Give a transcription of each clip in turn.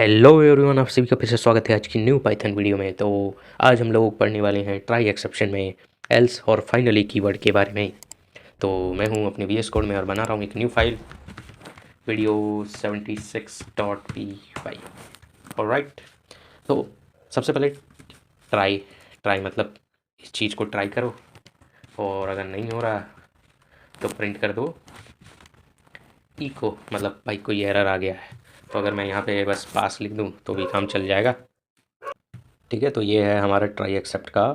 Hello everyone, आप सभी का फिर से स्वागत है आज की न्यू पाइथन वीडियो में। तो आज हम लोग पढ़ने वाले हैं ट्राई एक्सेप्शन में एल्स और फाइनली कीवर्ड के बारे में। तो मैं हूं अपने वीएस कोड में और बना रहा हूं एक new file video 76.py। Alright, तो सबसे पहले ट्राई ट्राई मतलब इस चीज़ को ट्राई करो और अगर नहीं हो रहा तो प्रिंट कर दो इको, मतलब भाई कोई एरर आ गया है। तो अगर मैं यहाँ पे बस पास लिख दूँ तो भी काम चल जाएगा। ठीक है, तो ये है हमारा ट्राई एक्सेप्ट का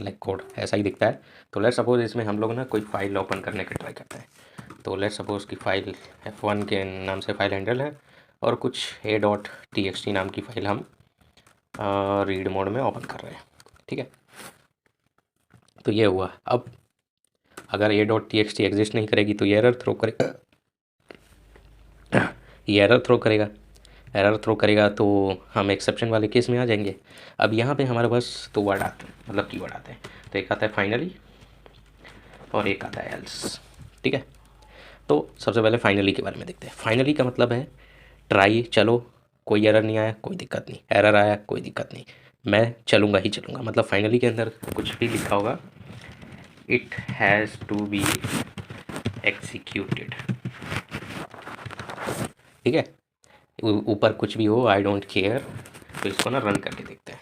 लाइक कोड, ऐसा ही दिखता है। तो लेट्स सपोज इसमें हम लोग ना कोई फाइल ओपन करने का ट्राई करते हैं। तो लेट्स सपोज की फाइल f1 के नाम से फाइल हैंडल है और कुछ a.txt नाम की फाइल हम रीड मोड में ओपन कर रहे हैं। ठीक है, तो ये हुआ। अब अगर a.txt एग्जिस्ट नहीं करेगी तो ये एरर थ्रो करेगा। ये एरर थ्रो करेगा तो हम एक्सेप्शन वाले केस में आ जाएंगे। अब यहाँ पे हमारे पास दो वर्ड आते हैं, मतलब कीवर्ड आते हैं। तो एक आता है फाइनली और एक आता है एल्स। ठीक है, तो सबसे पहले फाइनली के बारे में देखते हैं। फाइनली का मतलब है ट्राई, चलो, कोई एरर नहीं आया कोई दिक्कत नहीं, एरर आया कोई दिक्कत नहीं, मैं चलूँगा ही चलूँगा। मतलब फाइनली के अंदर कुछ भी लिखा होगा, it has to be executed. ठीक है, ऊपर कुछ भी हो, आई डोंट केयर। तो इसको ना रन करके देखते हैं।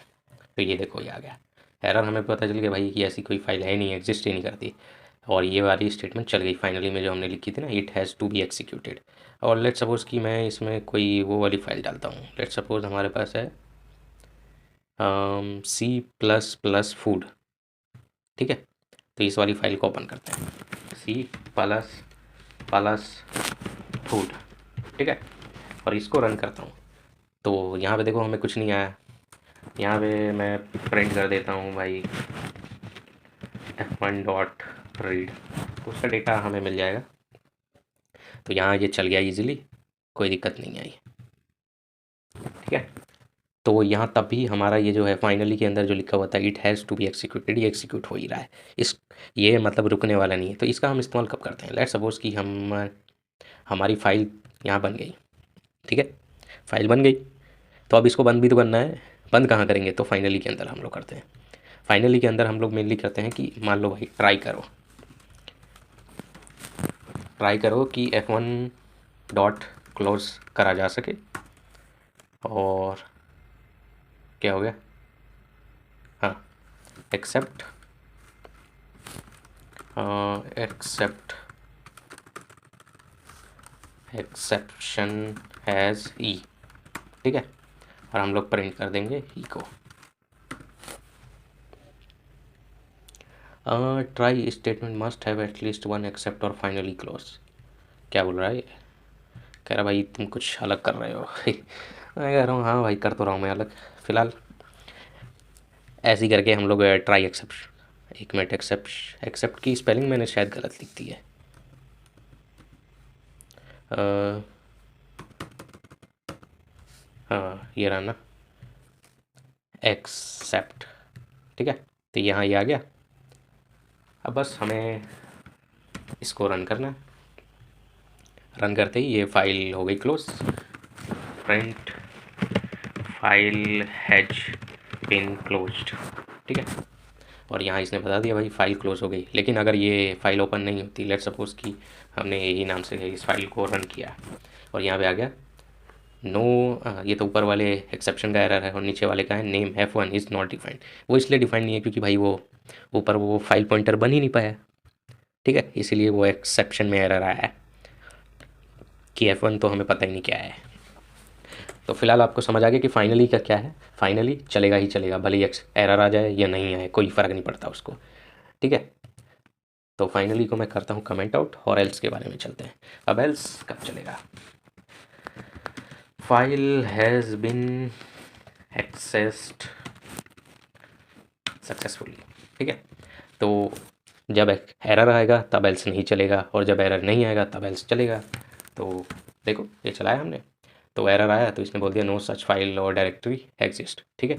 तो ये देखो, ये आ गया एरर। हमें पता चल गया भाई कि ऐसी कोई फाइल है नहीं, एग्जिस्ट ही नहीं करती। और ये वाली स्टेटमेंट चल गई फाइनली में जो हमने लिखी थी ना, it has to be executed. और लेट्स सपोज कि मैं इसमें कोई वो वाली फाइल डालता हूँ। लेट्स सपोज हमारे पास है C++ फूड। ठीक है, तो इस वाली फाइल को ओपन करते हैं, C++ फूड। ठीक है, और इसको रन करता हूँ। तो यहाँ पे देखो हमें कुछ नहीं आया। यहाँ पे मैं प्रिंट कर देता हूँ भाई f1 डॉट रीड, उसका डेटा हमें मिल जाएगा। तो यहाँ ये चल गया इजीली, कोई दिक्कत नहीं आई। ठीक है, तो यहाँ तब भी हमारा ये जो है फाइनली के अंदर जो लिखा हुआ था it has to be executed, ये एक्सिक्यूट हो ही रहा है। ये मतलब रुकने वाला नहीं है। तो इसका हम इस्तेमाल कब करते हैं? लेट्स सपोज कि हमारी फाइल यहाँ बन गई। ठीक है, फाइल बन गई, तो अब इसको बंद भी तो करना है। बंद कहाँ करेंगे? तो फाइनली के अंदर हम लोग करते हैं। फाइनली के अंदर हम लोग मेनली करते हैं कि मान लो भाई ट्राई करो कि f1 डॉट क्लोज करा जा सके। और क्या हो गया? हाँ, एक्सेप्ट एक्सेप्शन हैज़ ई। ठीक है, और हम लोग प्रिंट कर देंगे ई को। Try statement must have at least one except और फाइनली क्लोज। क्या बोल रहा है? कह रहा भाई तुम कुछ अलग कर रहे हो। मैं कह रहा हूँ हाँ भाई, कर तो रहा हूँ मैं अलग। फ़िलहाल ऐसे ही करके हम लोग ट्राई एक्सेप्ट, एक मिनट, एक्सेप्ट की स्पेलिंग मैंने शायद गलत लिख दी है। हाँ, ये रहा ना, एक्सेप्ट। ठीक है, तो यहाँ ये आ गया। अब बस हमें इसको रन करना है। रन करते ही ये फाइल हो गई close. Print file has been closed. ठीक है, और यहाँ इसने बता दिया भाई फाइल क्लोज हो गई। लेकिन अगर ये फाइल ओपन नहीं होती, लेट्स सपोज कि हमने यही नाम से इस फाइल को रन किया और यहाँ पे आ गया नो, ये तो ऊपर वाले एक्सेप्शन का एरर है और नीचे वाले का है name f1 is not defined. वो इसलिए डिफाइंड नहीं है क्योंकि भाई वो ऊपर वो फाइल पॉइंटर बन ही नहीं पाया। ठीक है, इसीलिए वो एक्सेप्शन में एरर आया है कि f1 तो हमें पता ही नहीं क्या है। तो फिलहाल आपको समझ आ गया कि फाइनली का क्या है। फाइनली चलेगा ही चलेगा, भले ही एरर आ जाए या नहीं आए, कोई फ़र्क नहीं पड़ता उसको। ठीक है, तो फाइनली को मैं करता हूँ कमेंट आउट और एल्स के बारे में चलते हैं। अब एल्स कब चलेगा? File has bin accessed successfully. ठीक है, तो जब एरर आएगा तब एल्स नहीं चलेगा और जब एरर नहीं आएगा तब एल्स चलेगा। तो देखो ये चलाया हमने, तो एरर आया तो इसने बोल दिया नो सच फाइल और डायरेक्टरी एग्जिस्ट। ठीक है,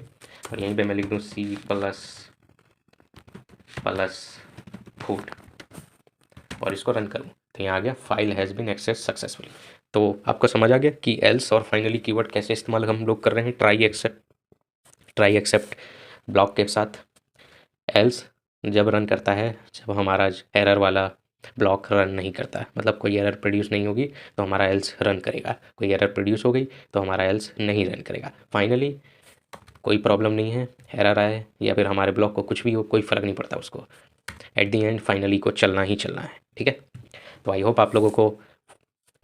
और यहीं पे मैं लिख दूँ C++ फूड और इसको रन करूँ तो यहाँ आ गया file has been access successfully. तो आपको समझ आ गया कि एल्स और फाइनली कीवर्ड कैसे इस्तेमाल हम लोग कर रहे हैं ट्राई एक्सेप्ट ब्लॉक के साथ। एल्स जब रन करता है जब हमारा एरर वाला ब्लॉक रन नहीं करता, मतलब कोई एरर प्रोड्यूस नहीं होगी तो हमारा एल्स रन करेगा, कोई एरर प्रोड्यूस हो गई तो हमारा एल्स नहीं रन करेगा। फाइनली कोई प्रॉब्लम नहीं है, एरर आए या फिर हमारे ब्लॉक को कुछ भी हो, कोई फ़र्क नहीं पड़ता उसको, एट दी एंड फाइनली को चलना ही चलना है। ठीक है, तो आई होप आप लोगों को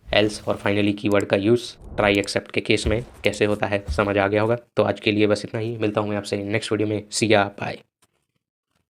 एल्स और फाइनली कीवर्ड का यूज़ ट्राई एक्सेप्ट के केस में कैसे होता है समझ आ गया होगा। तो आज के लिए बस इतना ही, मिलता हूँ मैं आपसे नेक्स्ट वीडियो में। सी या बाय।